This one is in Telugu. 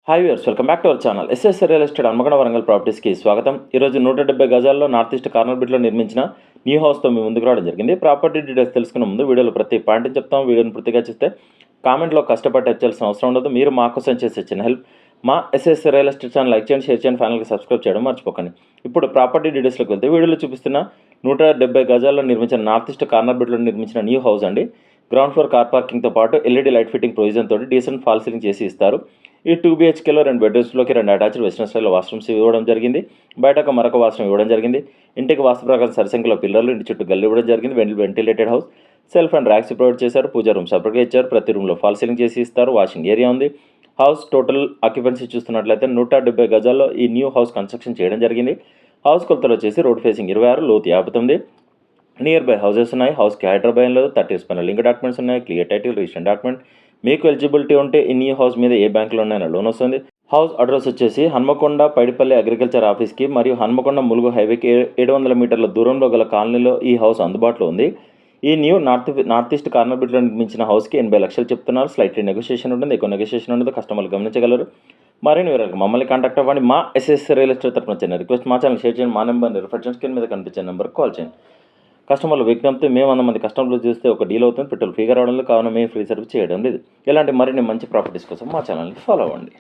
Hi viewers, welcome back to our channel. S S real estate Hanamkonda Warangal ప్రాపర్టీస్కి స్వాగతం. ఈరోజు 170 గజాల్లో నార్త్ ఈస్ట్ కార్నర్ బిట్లో నిర్మించిన న్యూ హౌస్తో మీ ముందుకు రావడం జరిగింది. ప్రాపర్టీ డీటెయిల్స్ తెలుసుకునే ముందు వీడియోలో ప్రతి పాయింట్ చెప్తాం. వీడియోని పూర్తిగా చూస్తే కామెంట్లో కష్టపడి వచ్చాల్సిన అవసరం ఉండదు. మీరు మా కోసం చేసే చిన్న హెల్ప్. మా SS real estate channel like చేయండి, షేర్ చేయండి, ఫైనల్గా సబ్స్క్రైబ్ చేయడం మర్చిపోకండి. ఇప్పుడు ప్రాపర్టీ డీటెయిల్స్లోకి వెళ్తే వీడియోలో చూపిస్తున్న 170 గజాల్లో నిర్మించిన నార్త్ ఈస్ట్ కార్నర్ బిట్లో నిర్మించిన న్యూ హౌస్ అండి. గ్రౌండ్ ఫ్లోర్ కార్ పార్కింగ్తో పాటు ఎల్ఈడి లైట్ ఫిట్టింగ్ ప్రొవిజన్ తోటి డీసెంట్ ఫాల్ సీలింగ్ చేసి ఇస్తారు. ఈ 2 BHKలో 2 బెడ్రూమ్స్లోకి 2 అటాచ్డ్ వెస్టర్న్ స్టైల్లో వాష్రూమ్స్ ఇవ్వడం జరిగింది. బయట మరొక వాష్రూమ్ ఇవ్వడం జరిగింది. ఇంటికి వాస్తు ప్రకారం సరిసంఖ్యలో పిల్లర్లు, ఇంటి చుట్టూ గల్లి ఇవ్వడం జరిగింది. Ventilated house, self and racks provide చేశారు. పూజా రూమ్ సపరేట్గా ఇచ్చారు. ప్రతి రూమ్లో ఫాల్ సీలింగ్ చేసి ఇస్తారు. వాషింగ్ ఏరియా ఉంది. హౌస్ టోటల్ ఆక్యుపెన్సీ చూస్తున్నట్లయితే 170 గజాల్లో ఈ న్యూ హౌస్ కన్స్ట్రక్షన్ చేయడం జరిగింది. హౌస్ కొలతలు వచ్చేసి రోడ్ ఫేసింగ్ 26, లోతు 59. నియర్ బై హౌసెస్ ఉన్నాయి. హౌస్కి హైదరాబాద్ లేదు. 30 years పైన లింక్ డాక్యుమెంట్స్ ఉన్నాయి. Clear title, registration document. మీకు ఎలిజిబిలిటీ ఉంటే ఈ న్యూ హౌస్ మీద ఏ బ్యాంకులోనైనా లోన్ వస్తుంది. హౌస్ అడ్రస్ వచ్చేసి హన్మకొండ పైడిపల్లి అగ్రికల్చర్ ఆఫీస్కి మరియు హన్మకొండ ములుగు హైవేకి 700 మీటర్ల దూరంలో గల కాలనీలో ఈ హౌస్ అందుబాటులో ఉంది. ఈ న్యూ నార్త్ ఈస్ట్ కార్నర్ బిట్లో నిర్మించిన హౌస్కి 80 లక్షలు చెప్తున్నారు. స్లైట్లీ నెగోషియేషన్ ఉంటుంది. ఎక్కువ నెగోషియేషన్ ఉండదు. కస్టమర్లు గమనించగలరు. మరిన్ని వివరాలకు మమ్మల్ని కాంటాక్ట్ అవ్వండి. మా ఎస్ఎస్ రియల్ ఎస్టేట్ తరఫున చిన్న రిక్వెస్ట్, మా ఛానల్ షేర్ చేయండి. మా నెంబర్ని రిఫరెన్స్ స్క్రీన్ మీద కనిపించే నెంబర్కి కాల్ చేయండి. కస్టమర్లు విజ్ఞప్తి, మేము 100 మంది కస్టమర్లు చూస్తే ఒక డీల్ అవుతుంది. పెట్రోల్ ఫ్రీగా రావడం లేదు. కావున మేము ఫ్రీ సర్వీస్ చేయడం లేదు. ఇలాంటి మరిన్ని మంచి ప్రాపర్టీస్ కోసం మా ఛానల్ని ఫాలో అవ్వండి.